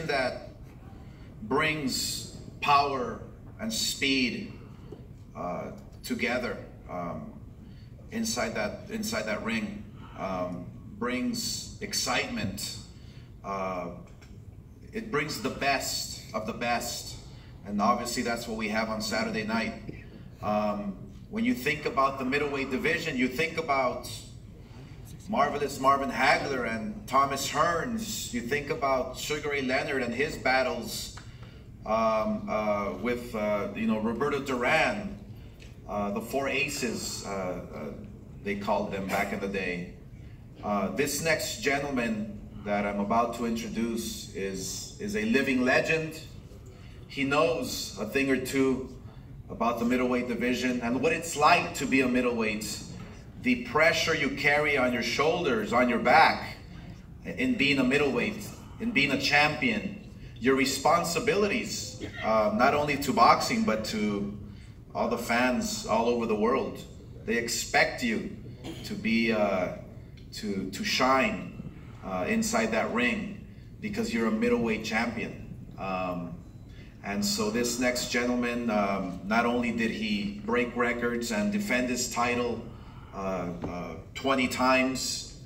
that brings power and speed together inside that ring, brings excitement. It brings the best of the best, and obviously that's what we have on Saturday night. When you think about the middleweight division, you think about Marvelous Marvin Hagler and Thomas Hearns. You think about Sugar Ray Leonard and his battles with Roberto Duran, the Four Aces, they called them back in the day. This next gentleman that I'm about to introduce is a living legend. He knows a thing or two about the middleweight division and what it's like to be a middleweight, the pressure you carry on your shoulders, on your back, in being a middleweight, in being a champion, your responsibilities, not only to boxing, but to all the fans all over the world. They expect you to be, to shine inside that ring because you're a middleweight champion. And so this next gentleman, not only did he break records and defend his title 20 times,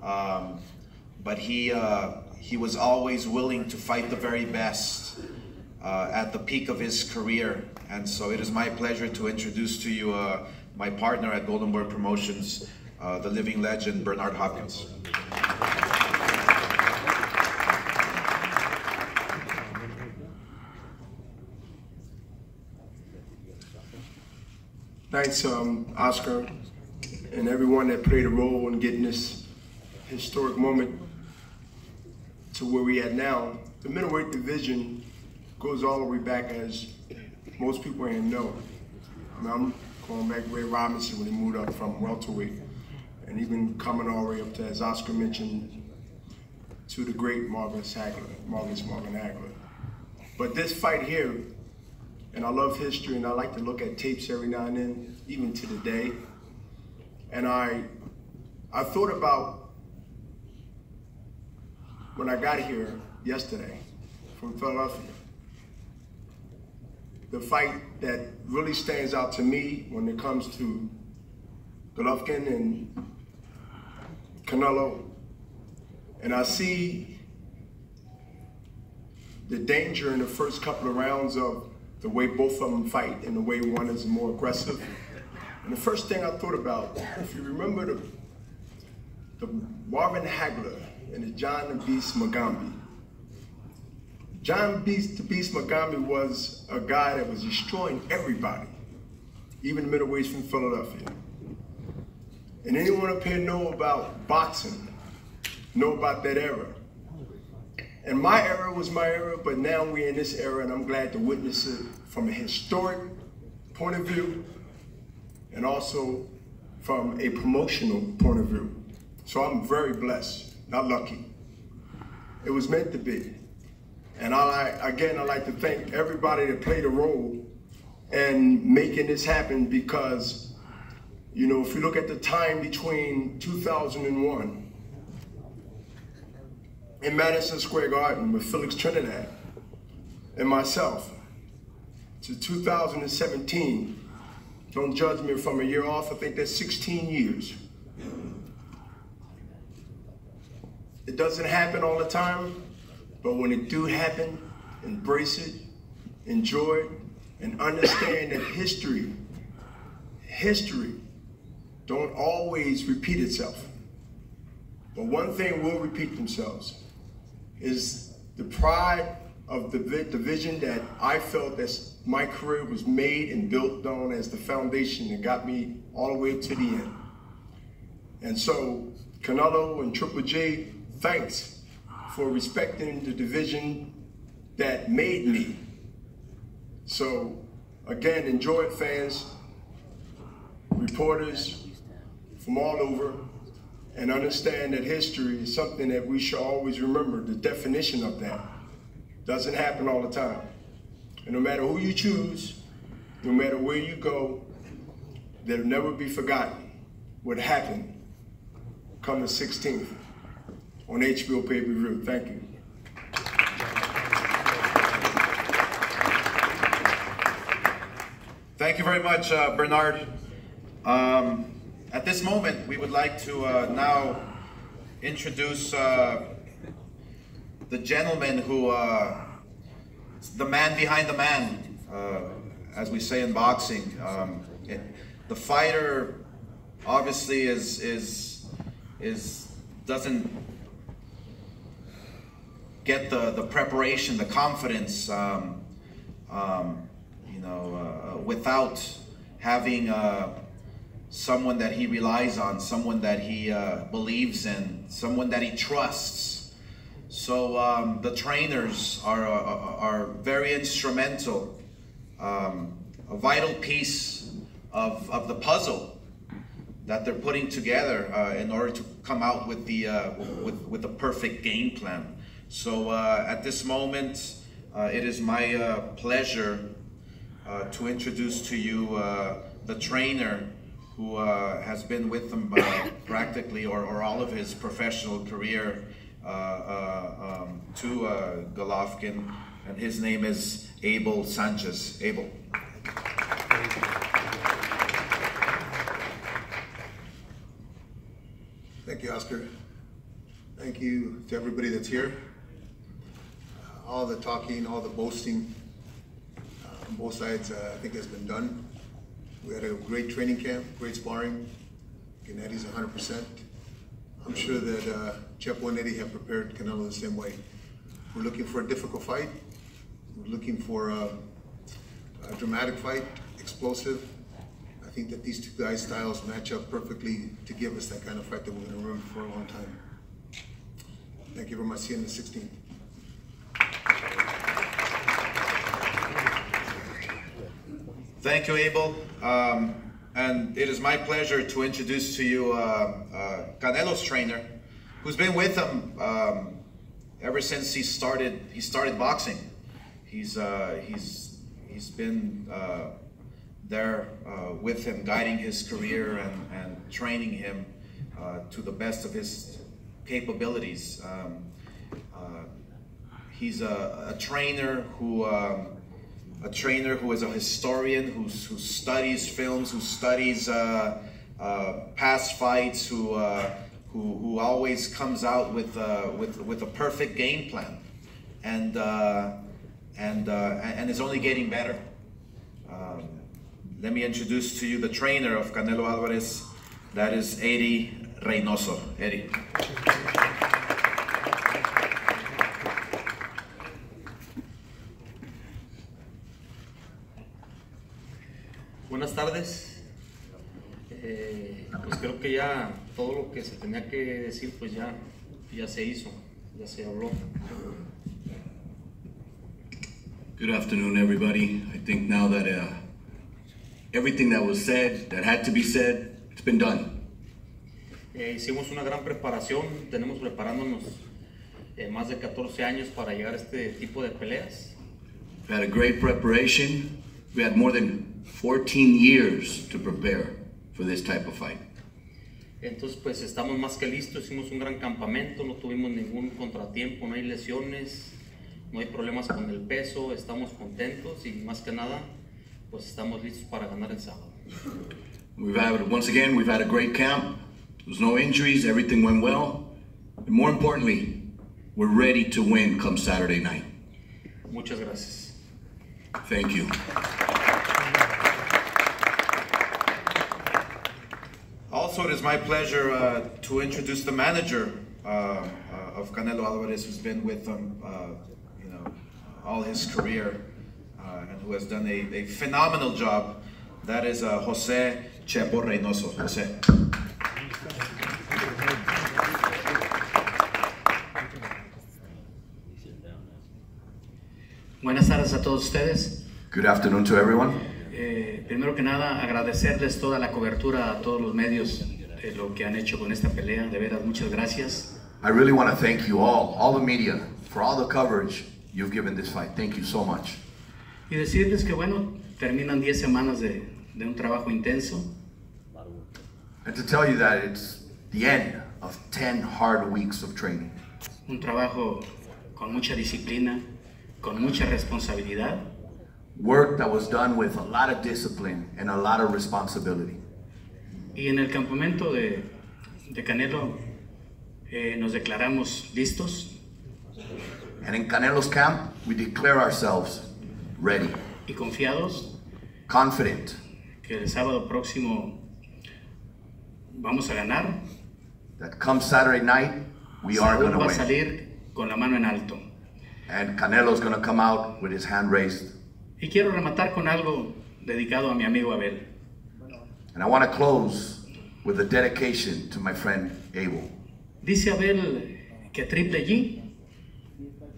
but he was always willing to fight the very best at the peak of his career. And so it is my pleasure to introduce to you my partner at Golden Boy Promotions, the living legend, Bernard Hopkins. Thanks, Oscar, and everyone that played a role in getting this historic moment to where we at now. The middleweight division goes all the way back, as most people ain't know. I mean, I'm going back Ray Robinson when he moved up from welterweight, and even coming all the way up to, as Oscar mentioned, to the great Marvelous Marvin Hagler. But this fight here, and I love history, and I like to look at tapes every now and then, even to the day. And I thought about when I got here yesterday from Philadelphia, the fight that really stands out to me when it comes to Golovkin and Canelo. And I see the danger in the first couple of rounds of the way both of them fight and the way one is more aggressive. And the first thing I thought about, if you remember the Marvin Hagler and the John the Beast Mugambi. John the Beast Mugambi was a guy that was destroying everybody, even the middleweights from Philadelphia. And anyone up here know about boxing, know about that era. And my era was my era, but now we're in this era, and I'm glad to witness it from a historic point of view and also from a promotional point of view. So I'm very blessed, not lucky. It was meant to be. And I'd like to thank everybody that played a role in making this happen, because, you know, if you look at the time between 2001 in Madison Square Garden with Felix Trinidad and myself, to 2017, don't judge me if I'm a year off, I think that's 16 years. It doesn't happen all the time, but when it do happen, embrace it, enjoy it, and understand that history don't always repeat itself. But one thing will repeat themselves is the pride of the division that I felt that my career was made and built on as the foundation that got me all the way to the end. And so, Canelo and Triple J, thanks for respecting the division that made me. So, again, enjoy it, fans, reporters from all over, and understand that history is something that we should always remember, the definition of that. Doesn't happen all the time. And no matter who you choose, no matter where you go, that'll never be forgotten what happened come the 16th. on HBO pay-per-view. Thank you. Thank you very much, Bernard. At this moment, we would like to now introduce the gentleman who, the man behind the man, as we say in boxing. The fighter obviously doesn't get the preparation, the confidence, without having someone that he relies on, someone that he believes in, someone that he trusts. So the trainers are very instrumental, a vital piece of the puzzle that they're putting together in order to come out with the perfect game plan. So at this moment, it is my pleasure to introduce to you the trainer who has been with them practically or all of his professional career to Golovkin, and his name is Abel Sanchez. Abel. Thank you, Oscar. Thank you to everybody that's here. All the talking, all the boasting on both sides, I think has been done. We had a great training camp, great sparring. Gennady's 100%. I'm sure that Chepo and Eddie have prepared Canelo the same way. We're looking for a difficult fight. We're looking for a dramatic fight, explosive. I think that these two guys' styles match up perfectly to give us that kind of fight that we're going to remember for a long time. Thank you very much. See you in the 16th. Thank you, Abel. And it is my pleasure to introduce to you Canelo's trainer, who's been with him ever since he started boxing. He's been there with him, guiding his career and training him to the best of his capabilities. He's a trainer who is a historian, who studies films, who studies past fights, who always comes out with a perfect game plan, and is only getting better. Let me introduce to you the trainer of Canelo Alvarez. That is Chepo Reynoso. Eddie. Buenas tardes. Pues creo que ya todo lo que se tenía que decir pues ya se hizo, ya se habló. Good afternoon, everybody. I think now that everything that was said, that had to be said, it's been done. Hicimos una gran preparación, tenemos preparándonos más de 14 años para llegar a este tipo de peleas. We had a great preparation. We had more than 14 years to prepare for this type of fight. Entonces pues estamos más que listos, hicimos un gran campamento, no tuvimos ningún contratiempo, no hay lesiones, no hay problemas con el peso, estamos contentos y más que nada pues estamos listos para ganar el sábado. Once again, we've had a great camp. There was no injuries, everything went well. And more importantly, we're ready to win come Saturday night. Muchas gracias. Thank you. Also, it is my pleasure to introduce the manager of Canelo Alvarez, who's been with him, all his career, and who has done a phenomenal job. That is Jose Chepo Reynoso. Jose. Buenas tardes a todos ustedes. Good afternoon to everyone. Primero que nada, agradecerles toda la cobertura a todos los medios de lo que han hecho con esta pelea. De veras, muchas gracias. I really want to thank you all the media, for all the coverage you've given this fight. Thank you so much. Y decirles que, bueno, terminan 10 semanas de un trabajo intenso. And to tell you that it's the end of 10 hard weeks of training. Un trabajo con mucha disciplina, con mucha responsabilidad. Work that was done with a lot of discipline and a lot of responsibility. Y en el campamento de Canelo nos declaramos listos. And in Canelo's camp, we declare ourselves ready, y confiados, confident, que el sábado próximo vamos a ganar. That come Saturday night, we are going to va a win. salir con la mano en alto. And Canelo's going to come out with his hand raised. Y quiero rematar con algo dedicado a mi amigo Abel. And I want to close with a dedication to my friend Abel. Dice Abel que Triple G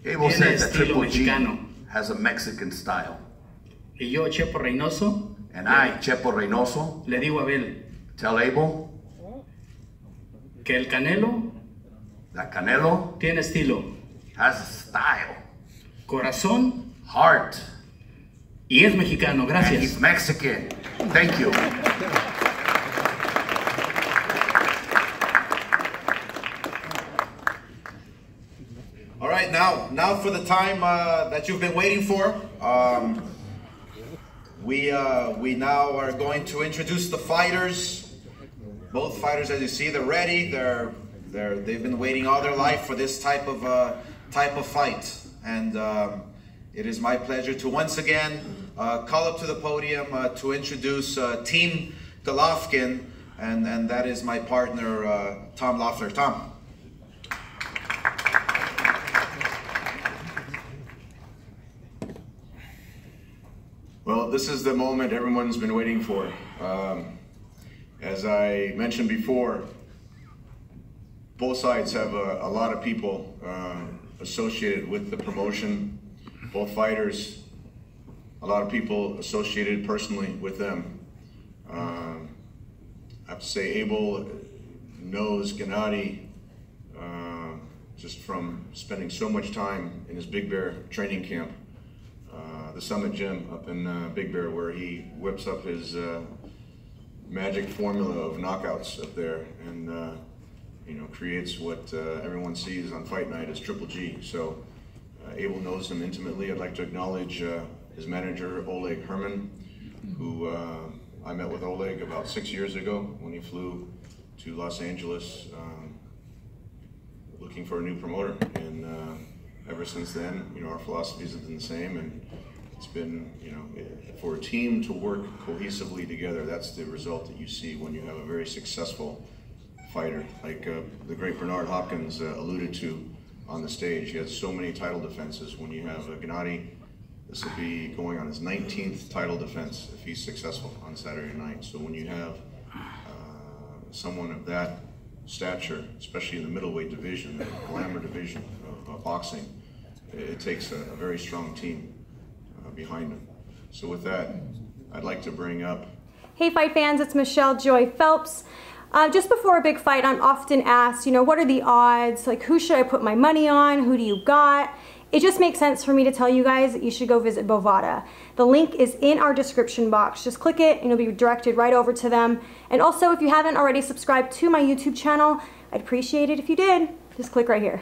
Abel tiene says that estilo Triple G mexicano. has a Mexican style. Y yo, Chepo Reynoso, And I, Chepo Reynoso, le digo a Abel tell Abel que el Canelo that Canelo tiene estilo, has a style, corazón heart, y es mexicano. and Gracias. he's Mexican. Thank you. All right, now for the time that you've been waiting for. We now are going to introduce the fighters. Both fighters, as you see, they're ready. They've been waiting all their life for this type of fight, and it is my pleasure to once again call up to the podium to introduce Team Golovkin, and that is my partner Tom Loeffler. Tom. Well, this is the moment everyone's been waiting for. As I mentioned before, both sides have a lot of people associated with the promotion. Both fighters, a lot of people associated personally with them. I have to say, Abel knows Gennady just from spending so much time in his Big Bear training camp. The Summit Gym up in Big Bear, where he whips up his magic formula of knockouts up there, and creates what everyone sees on fight night as Triple G. So Abel knows him intimately. I'd like to acknowledge his manager Oleg Herman, who I met with Oleg about 6 years ago when he flew to Los Angeles looking for a new promoter, and ever since then, our philosophies have been the same, and it's been, for a team to work cohesively together, that's the result that you see when you have a very successful fighter, like the great Bernard Hopkins alluded to on the stage. He has so many title defenses. When you have Gennady, this will be going on his 19th title defense if he's successful on Saturday night. So when you have someone of that stature, especially in the middleweight division, the glamour division of boxing, it takes a very strong team behind him. So with that, I'd like to bring up... Hey fight fans, it's Michelle Joy Phelps. Just before a big fight, I'm often asked, what are the odds? Like, who should I put my money on? Who do you got? It just makes sense for me to tell you guys that you should go visit Bovada. The link is in our description box. Just click it and you'll be directed right over to them. And also, if you haven't already subscribed to my YouTube channel, I'd appreciate it if you did. Just click right here.